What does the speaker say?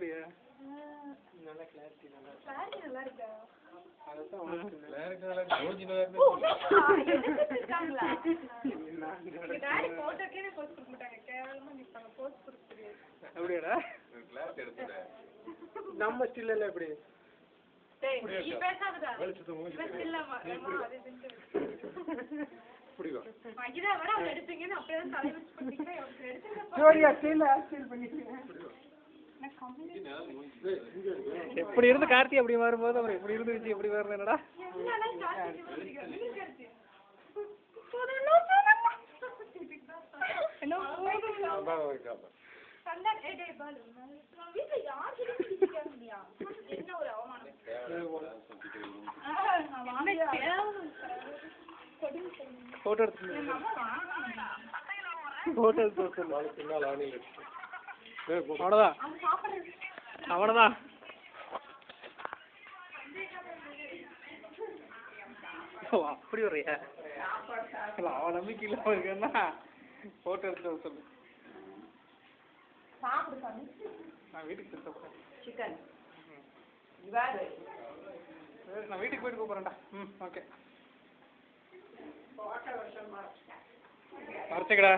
கொடுக்குறியா நல்லா கிளாரிட்டி நல்லா இருக்கா அதான் உனக்கு கிளாரிட்டி நல்லா ஒரிஜினலா இருக்கு டாடி போட்டோக்கே போஸ்ட் கொடுக்க மாட்டாங்க கேவலமா நிப்பாங்க போஸ்ட் கொடுக்குறியா அப்படியேடா கிளாரிட்டி எடுத்துடா நம்ம ஸ்டில் இல்ல எப்படி டேய் நீ பேசாதடா வெளிச்சது மூஞ்சி இல்லமா அது புடிவா மகிதா வர எடுத்தீங்கன்னு அப்படியே தலை வச்சு பண்ணிட்டே எடுத்துங்க ஜோடியா ஸ்டில் பண்ணிட்டீங்க எப்படி இருந்து கார்த்தி அப்படி மாறும்போது அவர் எப்படி இருந்துச்சு எப்படி மாறுது என்னடா போட்டோ அவ்வளோதான் அவ்வளோதான் அப்படி வரையா அவன் நம்பிக்கை இல்லாம இருக்கா போட்டோ எடுத்து சொல்லு நான் வீட்டுக்கு சிக்கன் நான் வீட்டுக்கு போயிட்டு கூப்பிட்றேன்டா ம் ஓகே மறைச்சிக்கடா